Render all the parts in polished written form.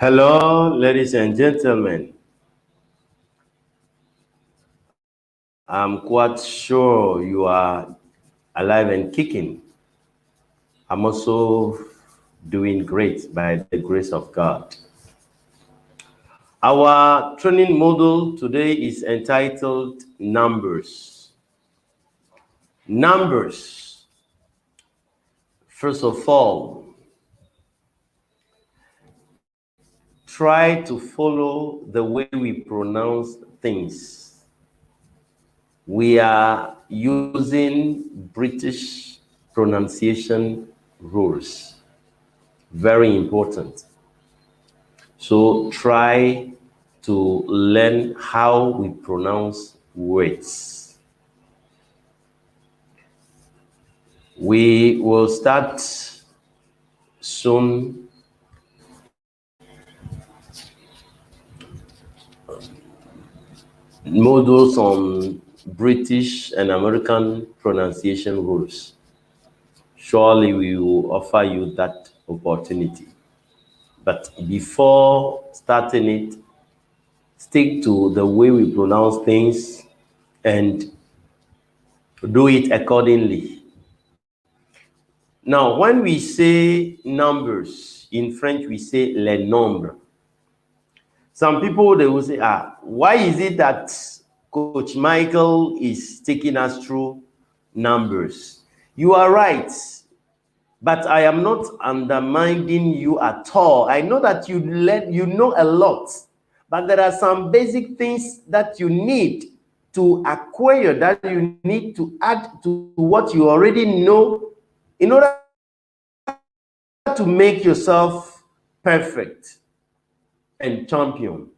Hello, ladies and gentlemen. I'm quite sure you are alive and kicking. I'm also doing great by the grace of God. Our training module today is entitled Numbers. Numbers. First of all, try to follow the way we pronounce things. We are using British pronunciation rules. Very important. So try to learn how we pronounce words. We will start soon modules on British and American pronunciation rules. Surely we will offer you that opportunity. But before starting it, stick to the way we pronounce things and do it accordingly. Now, when we say numbers, in French, we say les nombres. Some people, they will say, why is it that Coach Michael is taking us through numbers? You are right, but I am not undermining you at all. I know that you know a lot, but there are some basic things that you need to acquire, that you need to add to what you already know in order to make yourself perfect and champion.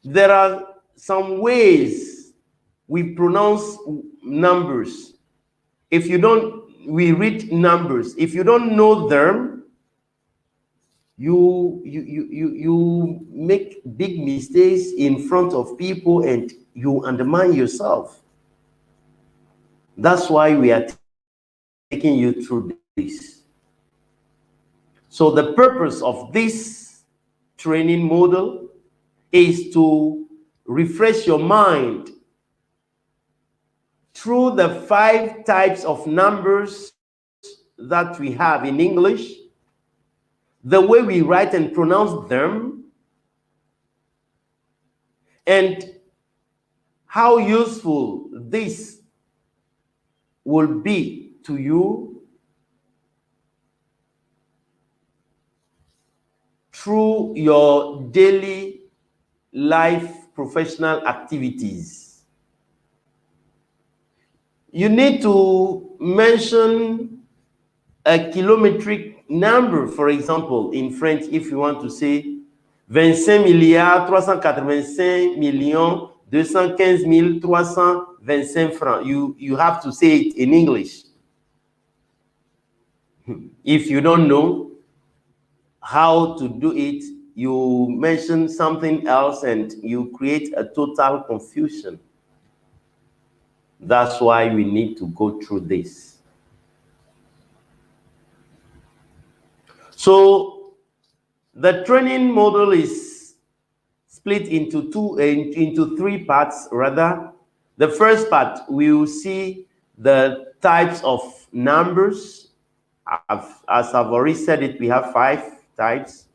There are some ways we pronounce numbers. If you don't, we read numbers. If you don't know them, you make big mistakes in front of people and you undermine yourself. That's why we are taking you through this. So the purpose of this training model is to refresh your mind through the 5 types of numbers that we have in English, the way we write and pronounce them, and how useful this will be to you through your daily life professional activities. You need to mention a kilometric number, for example, in French, if you want to say 25 milliards 385 millions 215 325 francs. You have to say it in English. If you don't know how to do it, you mention something else and you create a total confusion. That's why we need to go through this. So the training model is split into 3 parts rather. The first part, we will see the types of numbers. As I've already said it, we have 5 types.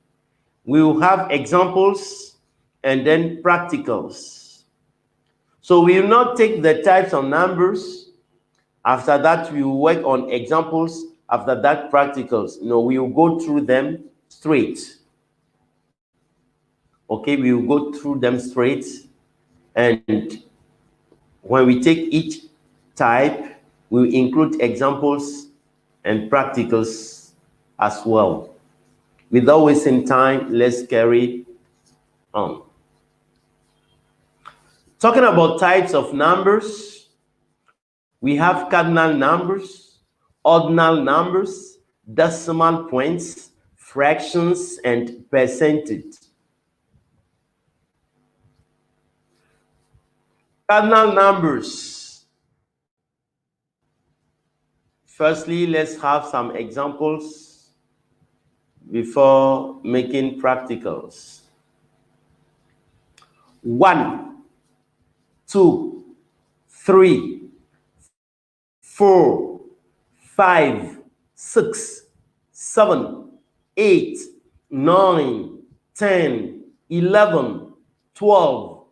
We will have examples and then practicals. So we will not take the types of numbers. After that, we will work on examples. After that, practicals. No, we will go through them straight. Okay, we will go through them straight. And when we take each type, we will include examples and practicals as well. Without wasting time, let's carry on. Talking about types of numbers, we have cardinal numbers, ordinal numbers, decimal points, fractions, and percentage. Cardinal numbers. Firstly, let's have some examples. before making practicals. 1, 2, 3, 4, 5, 6, 7, 8, 9, 10, 11, 12,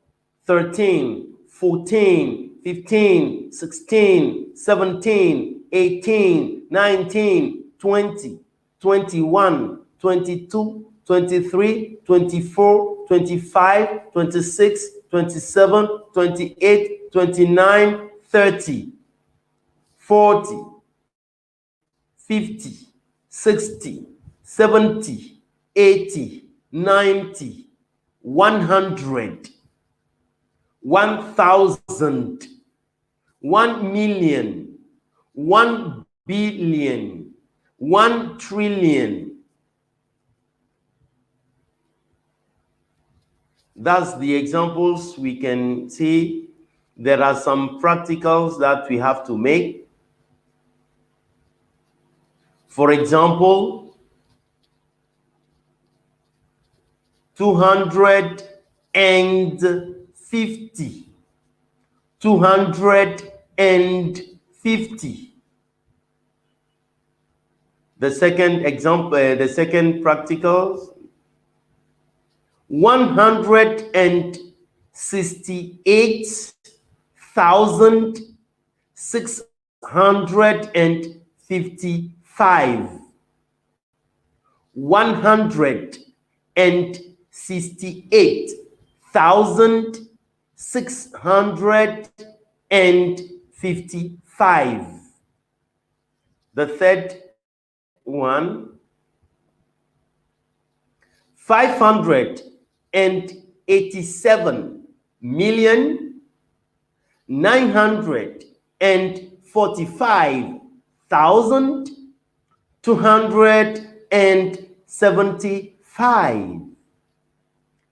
13, 14, 15, 16, 17, 18, 19, 20, 21, 22, 23, 24, 25, 26, 27, 28, 29, 30, 40, 50, 60, 70, 80, 90, 100, 1,000, 1 million, 1 billion, 1 trillion. That's the examples we can see. There are some practicals that we have to make. For example, 250. 250. The second example, the second practical, 168,655. 168,655. The third one, 587,945,275.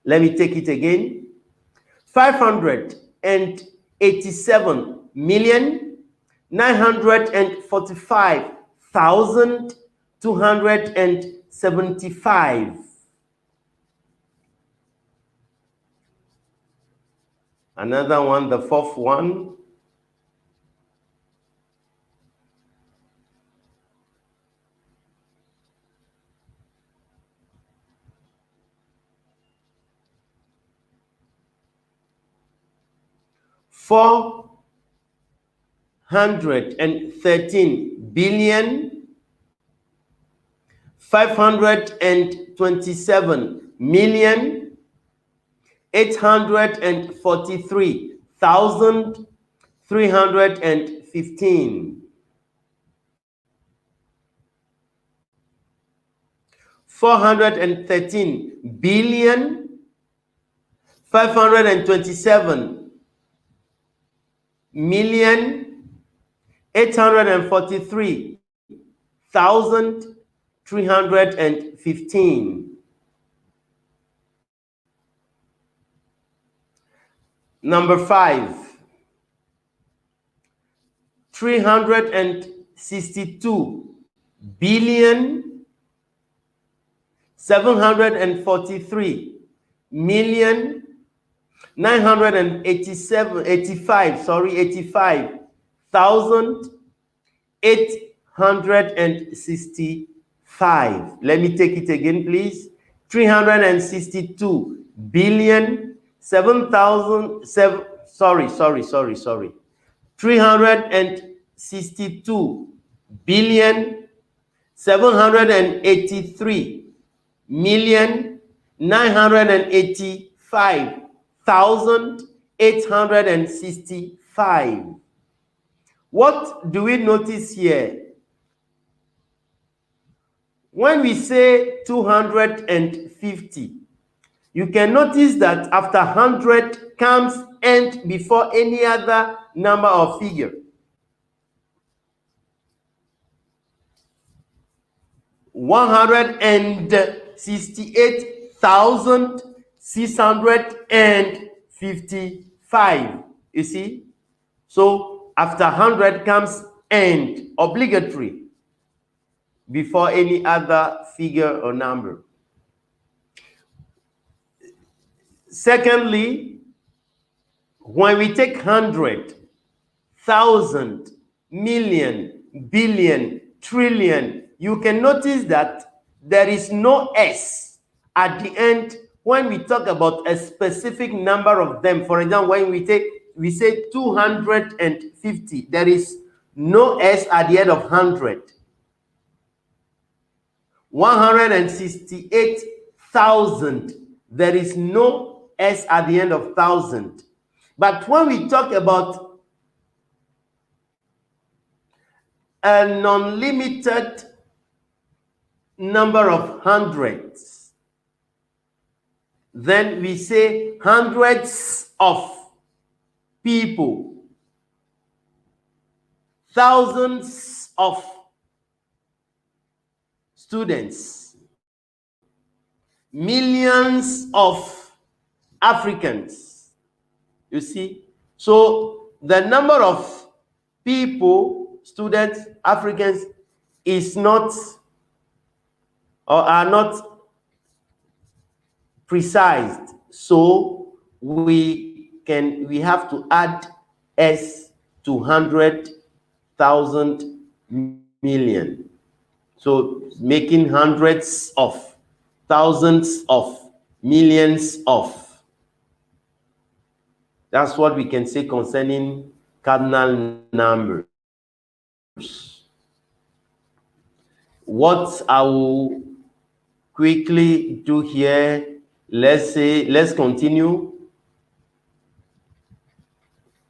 Let me take it again. 587,945,275. Another one, the fourth one, 413,527,843,315. 413,527,843,315. Number 5, 362,743,865. Let me take it again, please. 362 billion 362 billion 783,985,865. What do we notice here? When we say 250, you can notice that after 100 comes end before any other number or figure. 168,655. You see? So after 100 comes end, obligatory. before any other figure or number. Secondly, when we take 100, 1,000, million, billion, trillion, you can notice that there is no S at the end when we talk about a specific number of them. For example, when we say 250, there is no S at the end of 100. 168,000, there is no S at the end of 1,000. But when we talk about an unlimited number of hundreds, then we say hundreds of people, thousands of students, millions of Africans. You see? So the number of people, students, Africans is not or are not precise. So we have to add S to 100,000 million. So making hundreds of, thousands of, millions of. That's what we can say concerning cardinal numbers. What I will quickly do here, let's continue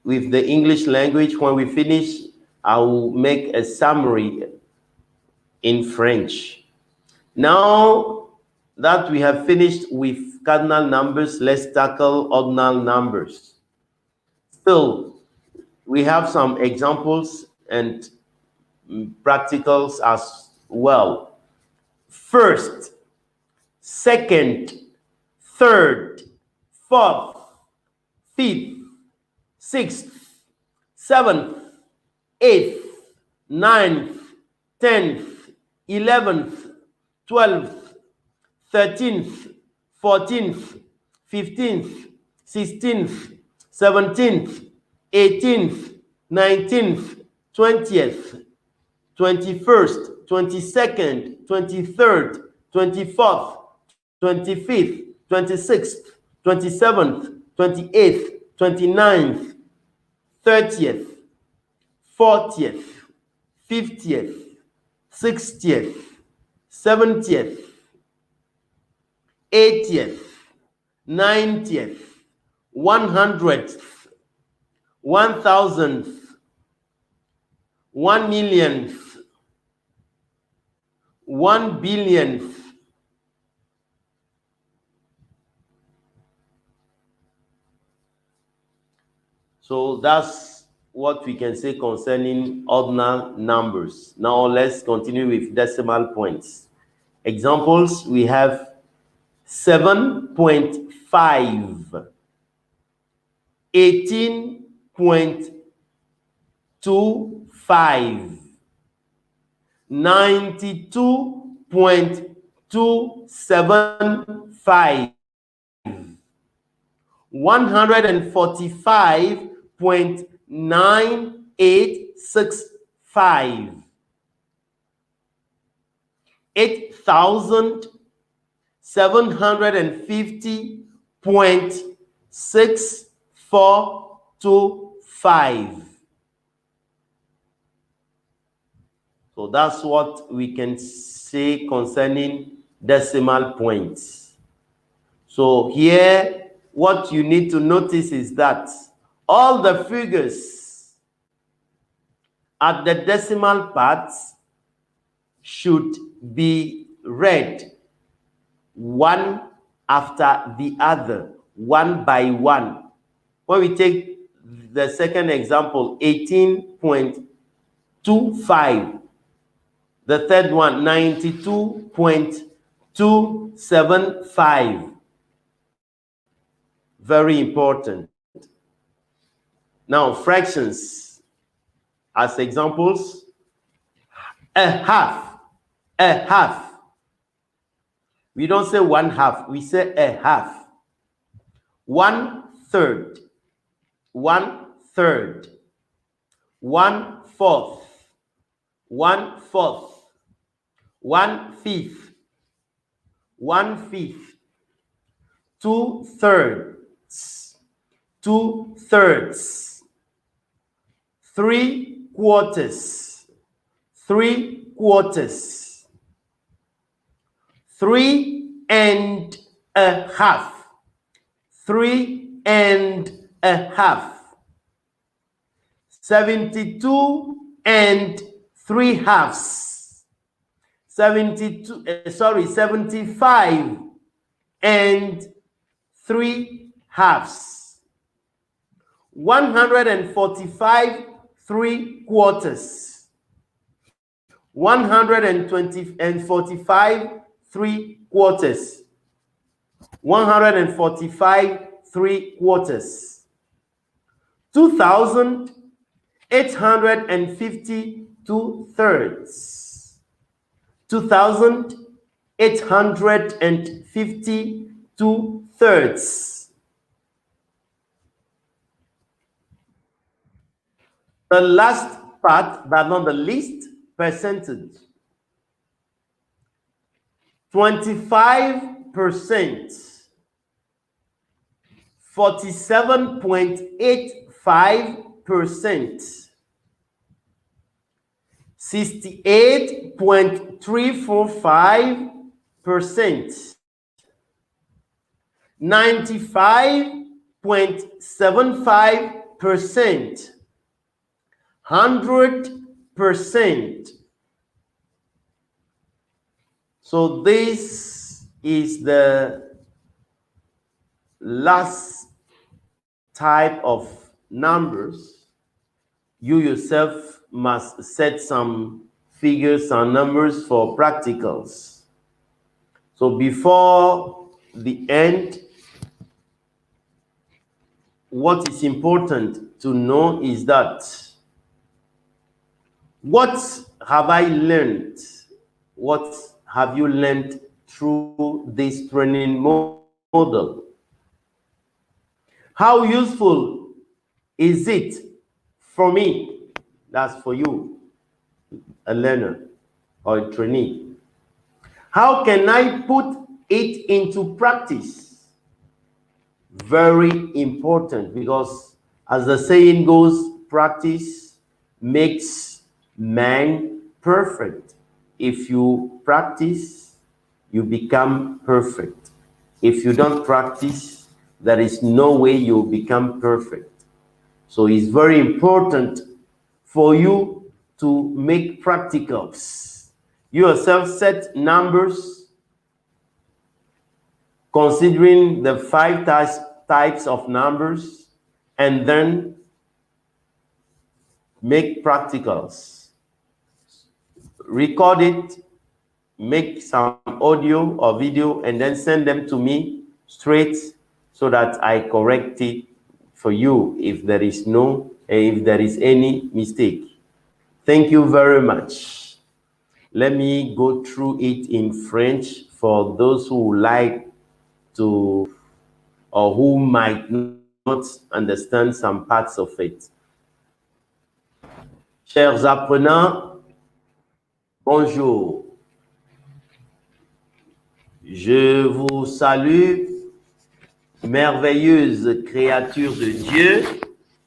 with the English language. When we finish, I will make a summary in French. Now that we have finished with cardinal numbers, let's tackle ordinal numbers. Still, we have some examples and practicals as well. First, second, third, fourth, fifth, sixth, seventh, eighth, ninth, 10th, 11th, 12th, 13th, 14th, 15th, 16th, 17th, 18th, 19th, 20th, 21st, 22nd, 23rd, 24th, 25th, 26th, 27th, 28th, 29th, 30th, 40th, 50th, 60th, 70th, 80th, 90th, 100th, 1,000th, 1 millionth, 1 billionth, so that's what we can say concerning ordinal numbers. Now let's continue with decimal points. Examples, we have 7.5, 18.25, 92.275, 145.985, 8,750.6425. So that's what we can say concerning decimal points. So here, what you need to notice is that all the figures at the decimal parts should be read one after the other, one by one. When we take the second example, 18.25, the third one, 92.275. Very important. Now, fractions as examples. A half a half. We don't say 1/2, we say a half. 1/3, 1/3, 1/4, 1/4, 1/5, 1/5, 2/3, 2/3, 3/4, 3/4, 3.5, 3.5, 72 and 3/2, 75 and 3/2, 145 3/4, 120 and 45 3/4, 145 3/4, 2,850 2/3, 2,850 2/3. The last part, but not the least, percentage. 25%, 47.85%, 68.345%, 95.75%, 100%. So this is the last type of numbers. You yourself must set some figures and numbers for practicals. So before the end, what is important to know is that what have I learned? What have you learned through this training model? How useful is it for me? That's for you, a learner or a trainee. How can I put it into practice? Very important, because as the saying goes, practice makes man perfect. If you practice, you become perfect. If you don't practice, there is no way you'll become perfect. So it's very important for you to make practicals. You yourself set numbers considering the 5 types of numbers, and then make practicals. Record it, make some audio or video, and then send them to me straight so that I correct it for you if there is any mistake. Thank you very much. Let me go through it in French for those who like to, or who might not understand some parts of it. Chers apprenants, bonjour. Je vous salue, merveilleuse créature de Dieu.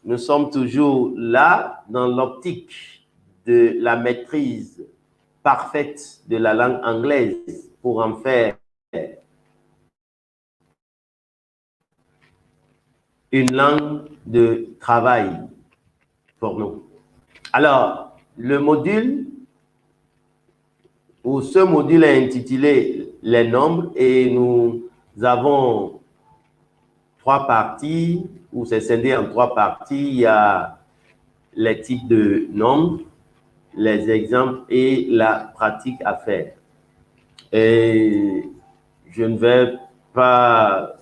Nous sommes toujours là dans l'optique de la maîtrise parfaite de la langue anglaise pour en faire une langue de travail pour nous. Alors, le module, ou ce module est intitulé les nombres, et nous avons 3 parties, ou c'est scindé en 3 parties. Il y a les types de nombres, les exemples et la pratique à faire. Et je ne vais pas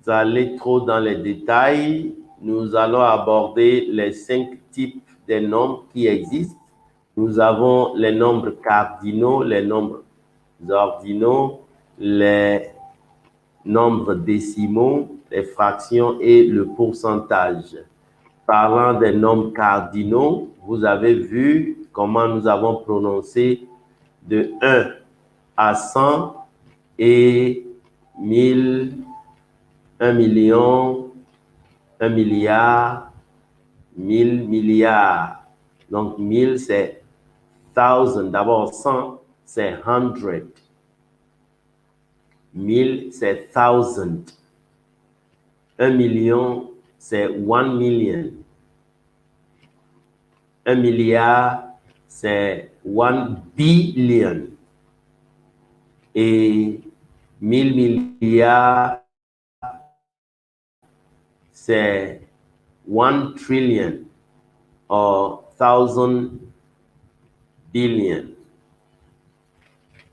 aller trop dans les détails. Nous allons aborder les 5 types de nombres qui existent. nous avons les nombres cardinaux, les nombres ordinaux, les nombres décimaux, les fractions et le pourcentage. Parlant des nombres cardinaux, vous avez vu comment nous avons prononcé de 1 à 100 et 1000, 1 million, 1 milliard, 1000 milliards. Donc 1000 c'est 1000. D'abord 100 c'est 100. 1000 c'est 1000. 1 million c'est 1 million. 1 milliard c'est 1 billion. Et 1000 milliards c'est 1 trillion or 1000 billion.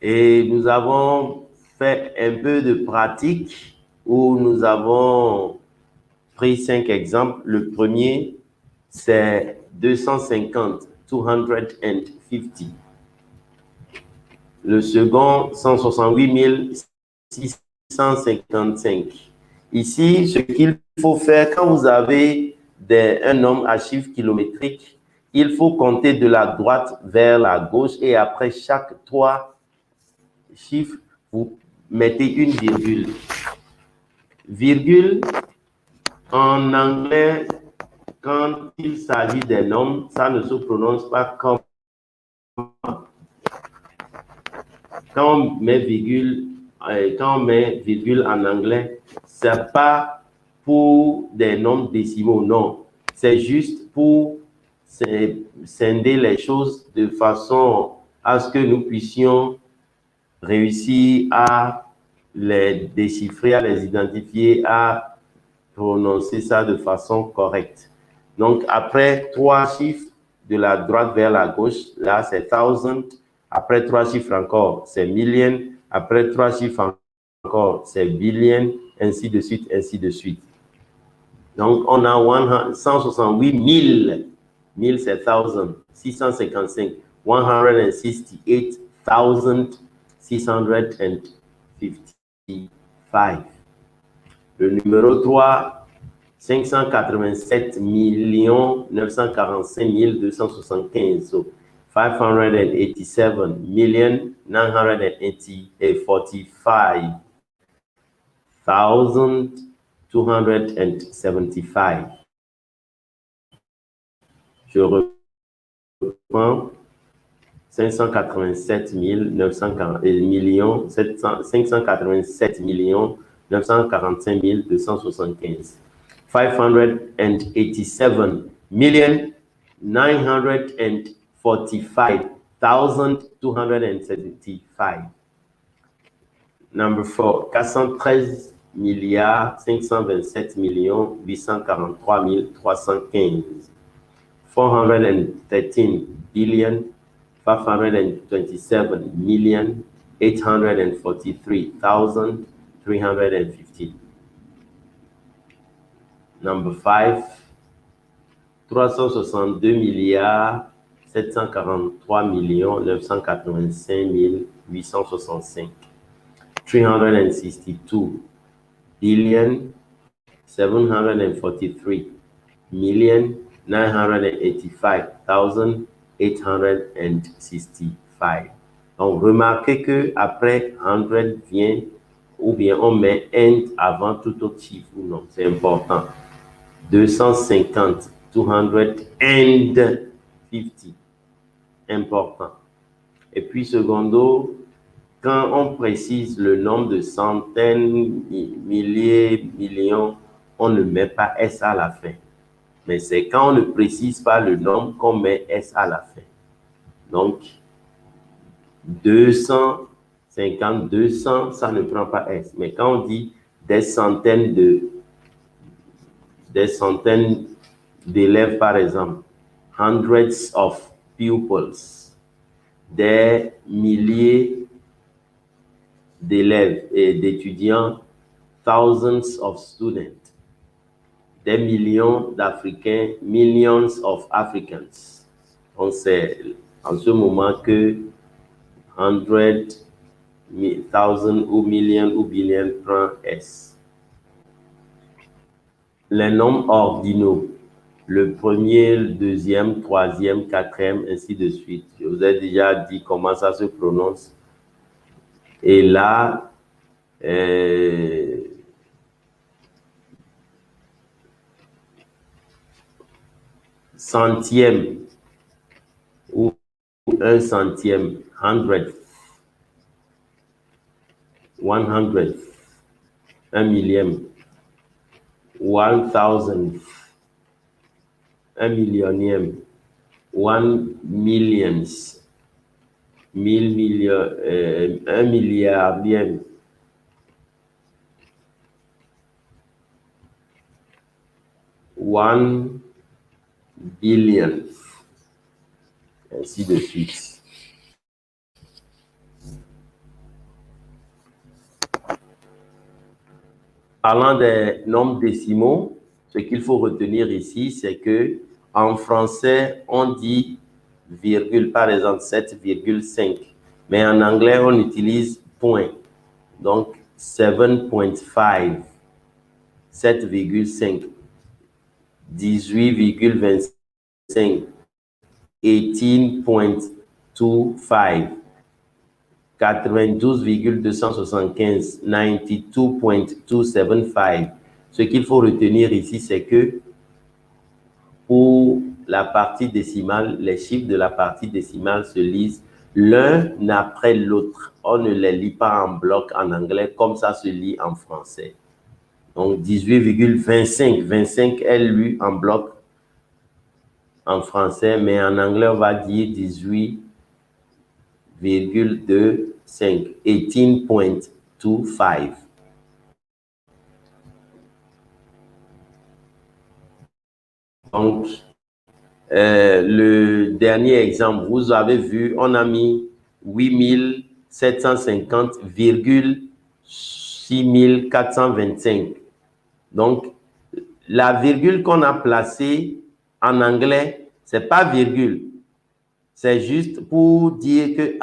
Et nous avons fait un peu de pratique où nous avons pris 5 exemples. Le premier, c'est 250, 250. Le second, 168 655. Ici, ce qu'il faut faire, quand vous avez un nombre à chiffre kilométrique, il faut compter de la droite vers la gauche et après chaque 3 chiffres, vous mettez une virgule. Virgule, en anglais, quand il s'agit des nombres, ça ne se prononce pas comme. Quand on met virgule en anglais, c'est pas pour des nombres décimaux, non. C'est juste pour scinder les choses de façon à ce que nous puissions réussir à les déchiffrer, à les identifier, à prononcer ça de façon correcte. Donc, après 3 chiffres de la droite vers la gauche, là, c'est 1000. Après 3 chiffres encore, c'est million. Après 3 chiffres encore, c'est billion, ainsi de suite, ainsi de suite. Donc, on a 168 000. 1000, c'est 1000. 655. 168 655. Le numéro 3, 587 945 275. So 587 945 275. Je reprends. 587 940 millions 587 945 275. 587 945 275. Number 4, 413 milliards 527 millions 843 315. 413 billion 527 million 843,315. Number 5, 362 milliards 743 millions 985 865. 362 billion 743 million 985,865. Donc, remarquez que après 100 vient, ou bien on met and avant tout autre chiffre ou non. C'est important. 250, 250. Important. Et puis, secondo, quand on précise le nombre de centaines, milliers, millions, on ne met pas S à la fin. Mais c'est quand on ne précise pas le nombre qu'on met S à la fin. Donc, 250, 200, ça ne prend pas S. Mais quand on dit des centaines d'élèves, par exemple, hundreds of pupils, des milliers d'élèves et d'étudiants, thousands of students, des millions d'Africains, millions of Africans. Donc, c'est en ce moment que 100, 1000 ou million ou billion prend S. Les nombres ordinaux, le premier, le deuxième, troisième, quatrième, ainsi de suite. Je vous ai déjà dit comment ça se prononce. Et là, centième ou un centième, hundredth, 100th, un millième, 1000th, un millionième, 1 millions, 1000 millions, un milliardième, 1 billion, ainsi de suite. Parlant des nombres décimaux, ce qu'il faut retenir ici, c'est que en français, on dit virgule, par exemple 7,5, mais en anglais, on utilise point. Donc, 7.5, 7,5, 18,25, 18.25, 92,275, 92.275. Ce qu'il faut retenir ici, c'est que pour la partie décimale, les chiffres de la partie décimale se lisent l'un après l'autre. On ne les lit pas en bloc en anglais comme ça se lit en français. Donc 18,25, 25 est lu en bloc en français, mais en anglais on va dire 18,25, 18.25. Donc, le dernier exemple, vous avez vu, on a mis 8750,6425. Donc, la virgule qu'on a placée en anglais, c'est pas virgule. C'est juste pour dire que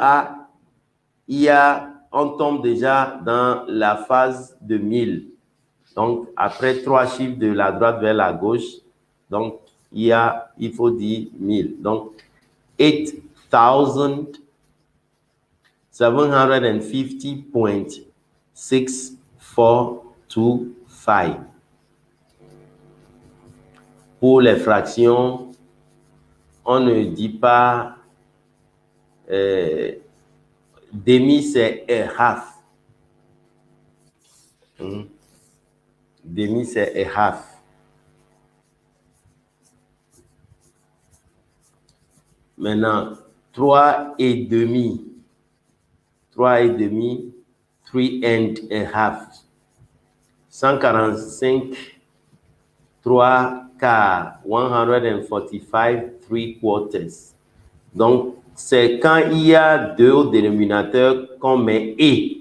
on tombe déjà dans la phase de 1000. Donc, après 3 chiffres de la droite vers la gauche, donc, il faut dire 1000. Donc, 8750.6425. Pour les fractions, on ne dit pas demi, c'est a half. Demi, c'est a half. Maintenant, 3 et demi. 3 et demi, 3 and a half. 145, 3 quarts. 145, 3 quarters. Donc, c'est quand il y a 2 au dénominateur qu'on met et.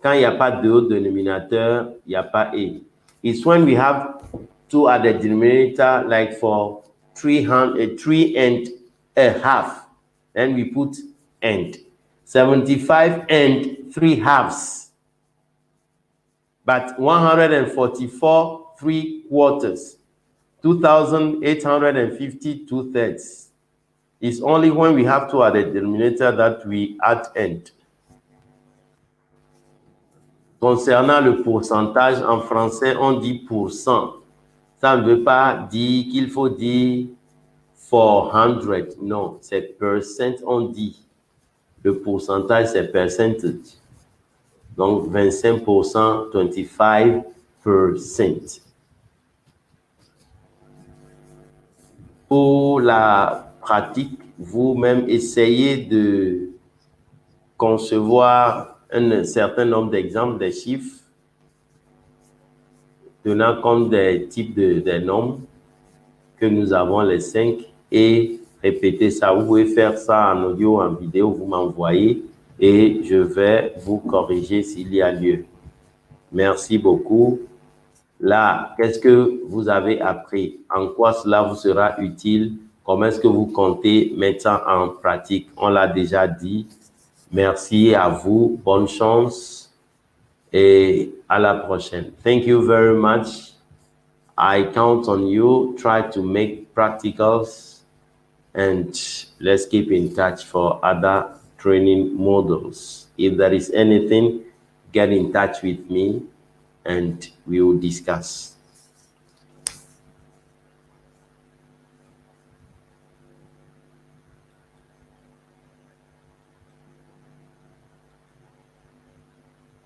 Quand il n'y a pas 2 au dénominateur, il n'y a pas et. It's when we have 2 at the denominator, like for 3 and a half. Then we put and. 75 and 3 halves. But 144, 3 quarters. 2,850, 2 thirds. It's only when we have 2 at the denominator that we add and. Concernant le pourcentage, en français, on dit pourcent. Ça ne veut pas dire qu'il faut dire 400. Non, c'est percent, on dit. Le pourcentage, c'est percentage. Donc, 25%, 25%. Pour la pratique, vous-même, essayez de concevoir un certain nombre d'exemples, des chiffres, tenant compte des types des nombres que nous avons, les 5, et répétez ça. Vous pouvez faire ça en audio, en vidéo, vous m'envoyez et je vais vous corriger s'il y a lieu. Merci beaucoup. Là, qu'est-ce que vous avez appris? En quoi cela vous sera utile comment est-ce que vous comptez mettre ça en pratique? On l'a déjà dit. Merci à vous. Bonne chance et à la prochaine. Thank you very much. I count on you. Try to make practicals and let's keep in touch for other training models. If there is anything, get in touch with me and we will discuss.